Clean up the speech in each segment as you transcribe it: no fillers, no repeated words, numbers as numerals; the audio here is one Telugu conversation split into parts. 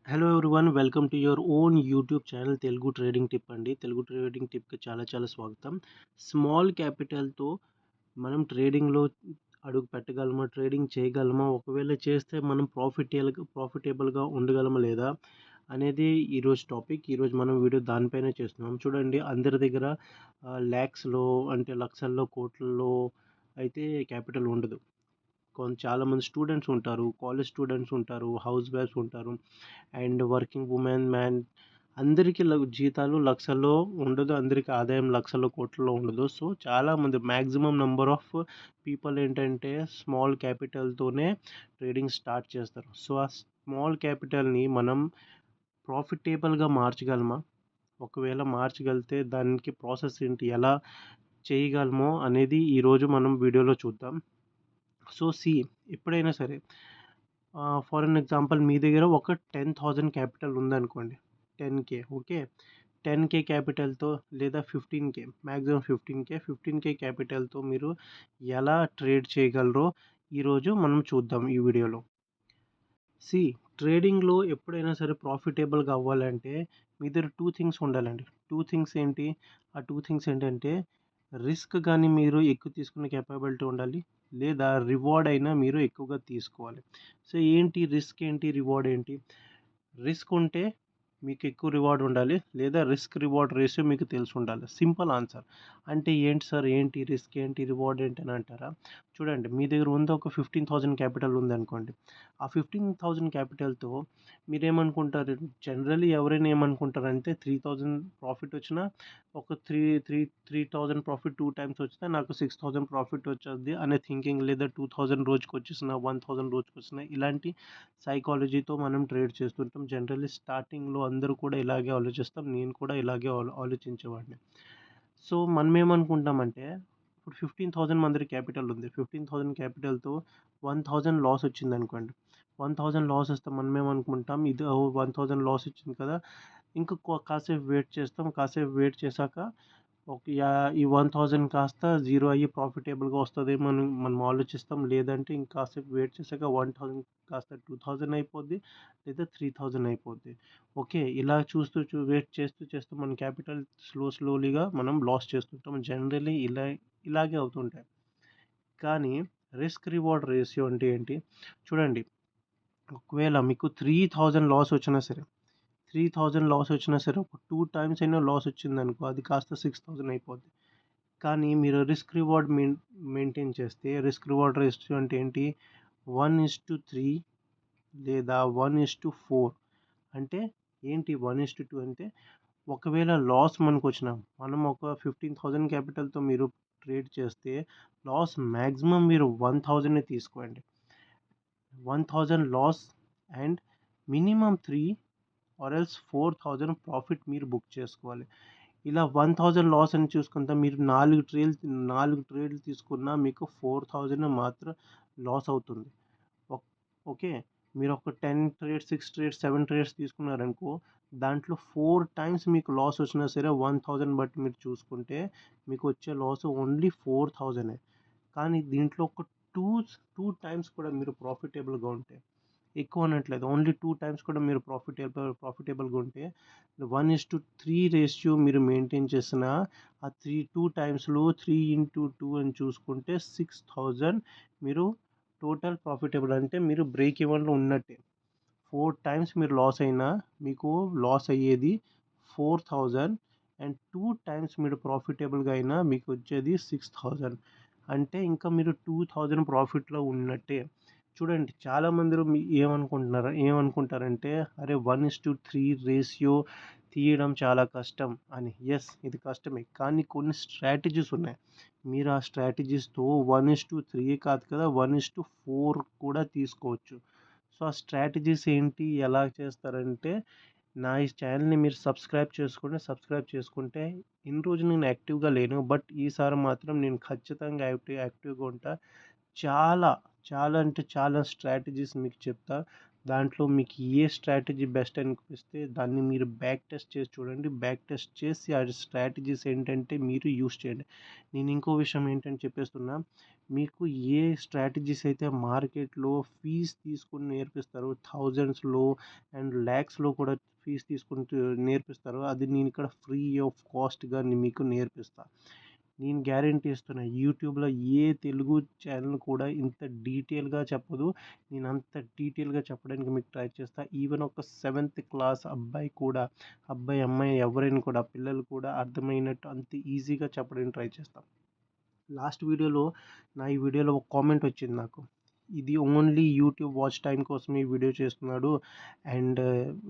Hello everyone, welcome to your own YouTube channel Telugu trading tip అండి. తెలుగు ట్రేడింగ్ టిప్కి చాలా స్వాగతం. స్మాల్ క్యాపిటల్తో మనం ట్రేడింగ్లో అడుగు పెట్టగలమా, ట్రేడింగ్ చేయగలమా, ఒకవేళ చేస్తే మనం ప్రాఫిటబుల్గా ఉండగలమా లేదా అనేది ఈరోజు టాపిక్. ఈరోజు మనం వీడియో దానిపైనే చేస్తున్నాం. చూడండి, అందరి దగ్గర ల్యాక్స్లో అంటే లక్షల్లో కోట్లలో అయితే క్యాపిటల్ ఉండదు. చాలామంది స్టూడెంట్స్ ఉంటారు, కాలేజ్ స్టూడెంట్స్ ఉంటారు, హౌస్ వైఫ్స్ ఉంటారు, అండ్ వర్కింగ్ ఉమెన్ మ్యాన్. అందరికీ జీతాలు లక్షల్లో ఉండదు, అందరికీ ఆదాయం లక్షల్లో కోట్లలో ఉండదు. సో చాలామంది మ్యాక్సిమం నెంబర్ ఆఫ్ పీపుల్ ఏంటంటే స్మాల్ క్యాపిటల్తోనే ట్రేడింగ్ స్టార్ట్ చేస్తారు. సో ఆ స్మాల్ క్యాపిటల్ని మనం ప్రాఫిటబుల్గా మార్చగలమా, ఒకవేళ మార్చగలిగితే దానికి ప్రాసెస్ ఏంటి, ఎలా చేయగలమో అనేది ఈరోజు మనం వీడియోలో చూద్దాం. సో ఎప్పుడైనా సరే, ఫర్ అన్ ఎగ్జాంపుల్ మీ దగ్గర ఒక 10,000 క్యాపిటల్ ఉందనుకోండి. 10K, okay. 10K క్యాపిటల్తో లేదా 15K, మ్యాక్సిమం 15K క్యాపిటల్తో మీరు ఎలా ట్రేడ్ చేయగలరో ఈరోజు మనం చూద్దాం ఈ వీడియోలో. సి ట్రేడింగ్లో ఎప్పుడైనా సరే ప్రాఫిటబుల్గా అవ్వాలంటే మీ దగ్గర టూ థింగ్స్ ఉండాలండి. టూ థింగ్స్ ఏంటి? ఆ టూ థింగ్స్ ఏంటంటే రిస్క్ కానీ మీరు ఎక్కువ తీసుకునే కేపబిలిటీ ఉండాలి, లేదా రివార్డ్ అయినా మీరు ఎక్కువగా తీసుకోవాలి. సో ఏంటి రిస్క్, ఏంటి రివార్డ్ ఏంటి? రిస్క్ ఉంటే మీకు ఎక్కువ రివార్డ్ ఉండాలి, లేదా రిస్క్ రివార్డ్ రేషియో మీకు తెలిసి ఉండాలి. Simple answer. అంటే ఏంటి సార్, ఏంటి రిస్క్, ఏంటి రివార్డ్ ఏంటి అని అంటారా? చూడండి, మీ దగ్గర ఉంది ఒక 15,000 క్యాపిటల్ ఉందనుకోండి. ఆ 15,000 క్యాపిటల్తో మీరేమనుకుంటారు? జనరల్లీ ఎవరైనా ఏమనుకుంటారంటే 3,000 ప్రాఫిట్ వచ్చినా, ఒక 3,000 ప్రాఫిట్ 2 టైమ్స్ వచ్చినా నాకు 6,000 ప్రాఫిట్ వచ్చేది అనే థింకింగ్, లేదా 2,000 రోజుకి వచ్చేసిన, 1,000 రోజుకి వచ్చిన, ఇలాంటి సైకాలజీతో మనం ట్రేడ్ చేస్తుంటాం. జనరల్లీ స్టార్టింగ్లో అందరూ కూడా ఇలాగే ఆలోచిస్తాం, నేను కూడా ఇలాగే ఆలోచించేవాడిని. సో మనం ఏమనుకుంటామంటే, ఇప్పుడు 15,000 మన దగ్గర క్యాపిటల్ ఉంది. 15,000 క్యాపిటల్తో 1,000 లాస్ వచ్చింది అనుకోండి. 1,000 లాస్ వస్తే మనం ఏమనుకుంటాం, ఇది 1,000 లాస్ వచ్చింది కదా, ఇంకా కాసేపు వెయిట్ చేస్తాం. కాసేపు వెయిట్ చేశాక ఈ 1,000 కాస్త జీరో అయ్యి ప్రాఫిటబుల్గా వస్తుందేమో అని మనం ఆలోచిస్తాం. లేదంటే ఇంకాసేపు వెయిట్ చేశాక 1,000 కాస్త 2,000 అయిపోద్ది, లేదా 3,000 అయిపోద్ది. ఓకే, ఇలా వెయిట్ చేస్తూ మన క్యాపిటల్ స్లోలీగా మనం లాస్ చేస్తుంటాం. జనరల్లీ ఇలాగే అవుతుంటాయి. కానీ రిస్క్ రివార్డ్ రేషియో అంటే ఏంటి? చూడండి, ఒకవేళ మీకు 3,000 లాస్ వచ్చినా సరే, 3,000 లాస్ వచ్చినా సరే, ఒక 2 టైమ్స్ అయినా లాస్ వచ్చిందనుకో, అది కాస్త 6,000 అయిపోద్ది. కానీ మీరు రిస్క్ రివార్డ్ మెయింటైన్ చేస్తే, రిస్క్ రివార్డ్ రేషియో అంటే ఏంటి? 1:3 లేదా 1:4. అంటే ఏంటి 1:2 అంటే? ఒకవేళ లాస్ మనకు వచ్చిన, మనం ఒక 15,000 క్యాపిటల్తో మీరు ట్రేడ్ చేస్తే లాస్ మ్యాక్సిమం మీరు 1,000 తీసుకోండి. 1,000 loss and minimum 3 or else 4,000 profit మీరు బుక్ చేసుకోవాలి. ఇలా 1,000 లాస్ అని చూసుకుంటే మీరు 4 ట్రేడ్లు తీసుకున్నా మీకు 4,000 మాత్రం లాస్ అవుతుంది. ఓకే, మీరు ఒక 10 ట్రేడ్స్, 6 ట్రేడ్స్, 7 ట్రేడ్స్ తీసుకున్నారనుకో, దాంట్లో 4 టైమ్స్ మీకు లాస్ వచ్చినా సరే 1,000 బట్టి మీరు చూసుకుంటే మీకు వచ్చే లాస్ ఓన్లీ 4,000. కానీ దీంట్లో ఒక టూ టూ టైమ్స్ కూడా మీరు ప్రాఫిటబుల్గా ఉంటే, ఎక్కువ అనట్లేదు, ఓన్లీ 2 టైమ్స్ కూడా మీరు ప్రాఫిటబుల్గా ఉంటే, 1:3 రేషియో మీరు మెయింటైన్ చేసిన ఆ 2 టైమ్స్లో 3x2 అని చూసుకుంటే 6,000 మీరు టోటల్ ప్రాఫిటబుల్, అంటే మీరు బ్రేక్ ఈవెన్లో ఉన్నట్టే. 4 టైమ్స్ మీరు లాస్ అయినా మీకు లాస్ అయ్యేది 4,000, అండ్ 2 టైమ్స్ మీరు ప్రాఫిటబుల్గా అయినా మీకు వచ్చేది 6,000. అంటే ఇంకా మీరు 2,000 ప్రాఫిట్లో ఉన్నట్టే. చూడండి, చాలామంది ఏమనుకుంటారంటే, అరే 1:3 రేషియో తీయడం చాలా కష్టం అని. ఎస్, ఇది కష్టమే, కానీ కొన్ని స్ట్రాటజీస్ ఉన్నాయి. మీరు ఆ స్ట్రాటజీస్తో 1:3 కాదు కదా, 1:4 కూడా తీసుకోవచ్చు. సో ఆ స్ట్రాటజీస్ ఏంటి, ఎలా చేస్తారంటే, నా ఈ ఛానల్ని మీరు సబ్స్క్రైబ్ చేసుకుంటే, ఇన్ని రోజులు నేను యాక్టివ్గా లేను, బట్ ఈసారి మాత్రం నేను ఖచ్చితంగా యాక్టివ్గా ఉంటా. చాలా చాలా అంటే చాలా స్ట్రాటజీస్ మీకు చెప్తా. దాంట్లో మీకు ఏ స్ట్రాటజీ బెస్ట్ అనిపిస్తే దాన్ని మీరు బ్యాక్ టెస్ట్ చేసి చూడండి. బ్యాక్ టెస్ట్ చేసి ఆ స్ట్రాటజీస్ ఏంటంటే మీరు యూజ్ చేయండి. నేను ఇంకో విషయం ఏంటని చెప్పేస్తున్నా, మీకు ఏ స్ట్రాటజీస్ అయితే మార్కెట్‌లో ఫీజ్ తీసుకొని నేర్పిస్తారో థౌజండ్స్‌లో అండ్ లాక్స్‌లో కూడా ఫీజ్ తీసుకుంటూ నేర్పిస్తారో అది నేను ఇక్కడ ఫ్రీ ఆఫ్ కాస్ట్‌గా మీకు నేర్పిస్తా. నేను గ్యారంటీ ఇస్తున్నా. యూట్యూబ్‌లో ఏ తెలుగు ఛానల్ కూడా ఇంత డీటెయిల్‌గా చెప్పదు. నేను అంత డీటెయిల్‌గా చెప్పడానికి మీకు ట్రై చేస్తా. ఈవెన్ ఒక సెవెంత్ క్లాస్ అబ్బాయి కూడా, అబ్బాయి, అమ్మాయి ఎవరైనా కూడా పిల్లలు కూడా అర్థమైనట్టు అంత ఈజీగా చెప్పడానికి ట్రై చేస్తా. లాస్ట్ వీడియోలో ఈ వీడియోలో ఒక కామెంట్ వచ్చింది నాకు. ఇది ఓన్లీ యూట్యూబ్ వాచ్ టైమ్ కోసమే ఈ వీడియో చేస్తున్నాడు అండ్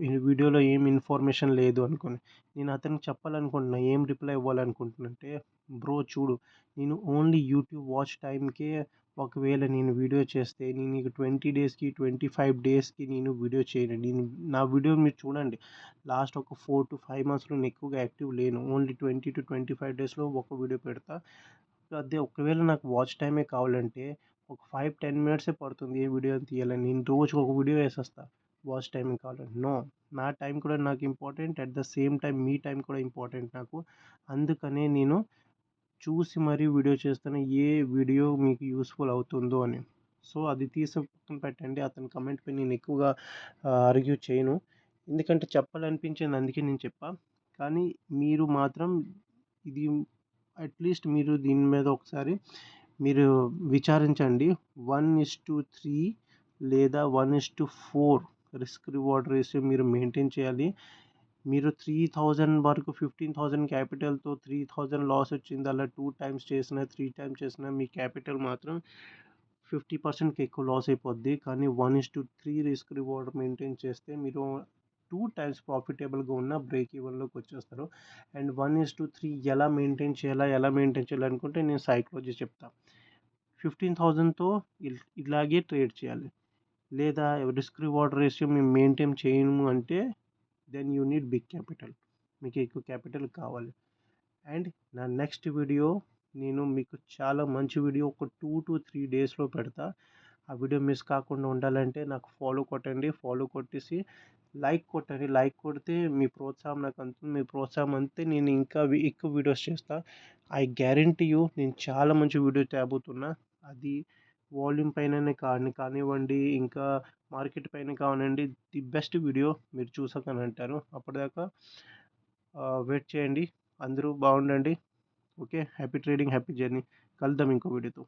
ఈ వీడియోలో ఏం ఇన్ఫర్మేషన్ లేదు అనుకోని. నేను అతనికి చెప్పాలనుకుంటున్నా, ఏం రిప్లై ఇవ్వాలనుకుంటున్నా అంటే, బ్రో చూడు, నేను ఓన్లీ యూట్యూబ్ వాచ్ టైంకే ఒకవేళ నేను వీడియో చేస్తే నేను నీకు 20 డేస్‌కి, 25 డేస్‌కి నేను వీడియో చేయను. నా వీడియో మీరు చూడండి. లాస్ట్ ఒక 4-5 మంత్స్‌లో నేను ఎక్కువగా యాక్టివ్ లేను. ఓన్లీ 20-25 డేస్‌లో ఒక వీడియో పెడతా. అదే ఒకవేళ నాకు వాచ్ టైమే కావాలంటే ఒక 5-10 మినిట్సే పడుతుంది ఏ వీడియో తీయాలని. నేను రోజుకి ఒక వీడియో వేసేస్తా వాచ్ టైమింగ్ కావాలంటే. నో, నా టైం కూడా నాకు important. At the same time me time కూడా ఇంపార్టెంట్ నాకు. అందుకనే నేను చూసి మరీ వీడియో చేస్తాను, ఏ వీడియో మీకు యూస్ఫుల్ అవుతుందో అని. సో అది తీసి పక్కన పెట్టండి. అతని కమెంట్‌పై నేను ఎక్కువగా ఆర్గ్యూ చేయను. ఎందుకంటే చెప్పాలనిపించింది అందుకే నేను చెప్పా. కానీ మీరు మాత్రం ఇది అట్‌లీస్ట్ మీరు దీని మీద ఒకసారి మీరు విచారించండి. 1:3 లేదా 1:4 రిస్క్ రివార్డ్ రేషియో మీరు మెయింటైన్ చేయాలి. మీరు 3000 వరకు 15,000 క్యాపిటల్‌తో 3000 లాస్ వచ్చిందల్లా 2 టైమ్స్ చేసినా, 3 టైమ్స్ చేసినా మీ క్యాపిటల్ మాత్రం 50%కి ఎక్కువ లాస్ అయిపోద్ది. కానీ 1:3 రిస్క్ రివార్డ్ మెయింటైన్ చేస్తే మీరు 2 టైమ్స్ ప్రాఫిటబుల్‌గా ఉన్న బ్రేక్ ఈవెన్‌లోకి వచ్చేస్తారు. అండ్ 1:3 ఎలా మెయింటైన్ చేయాలి అనుకుంటే నేను సైకాలజీ చెప్తా. 15,000తో ఇలాగే ట్రేడ్ చేయాలి. లేదా రిస్క్ రివార్డ్ రేషియో మేము మెయింటైన్ చేయము అంటే then you need big capital. మీకు ఎక్కువ క్యాపిటల్ కావాలి. అండ్ నా నెక్స్ట్ వీడియో నేను మీకు చాలా మంచి వీడియో ఒక 2-3 డేస్‌లో పెడతా. ఆ వీడియో మిస్ కాకుండా ఉండాలంటే నాకు ఫాలో కొట్టండి. ఫాలో కొట్టేసి లైక్ కొట్టండి. లైక్ కొడితే మీ ప్రోత్సాహం నాకు అందుతుంది. మీ ప్రోత్సాహం అంతే నేను ఇంకా ఎక్కువ వీడియోస్ చేస్తా. ఐ గ్యారంటీ యూ నేను చాలా మంచి వీడియో తేబోతున్నా. అది వాల్యూమ్ పైననే కానివ్వండి, ఇంకా మార్కెట్ పైన కానివ్వండి, ది బెస్ట్ వీడియో మీరు చూసాకని అంటారు. అప్పటిదాకా వెయిట్ చేయండి. అందరూ బాగుండండి. Okay. Happy trading, happy journey. కలుద్దాం ఇంకో వీడియోతో.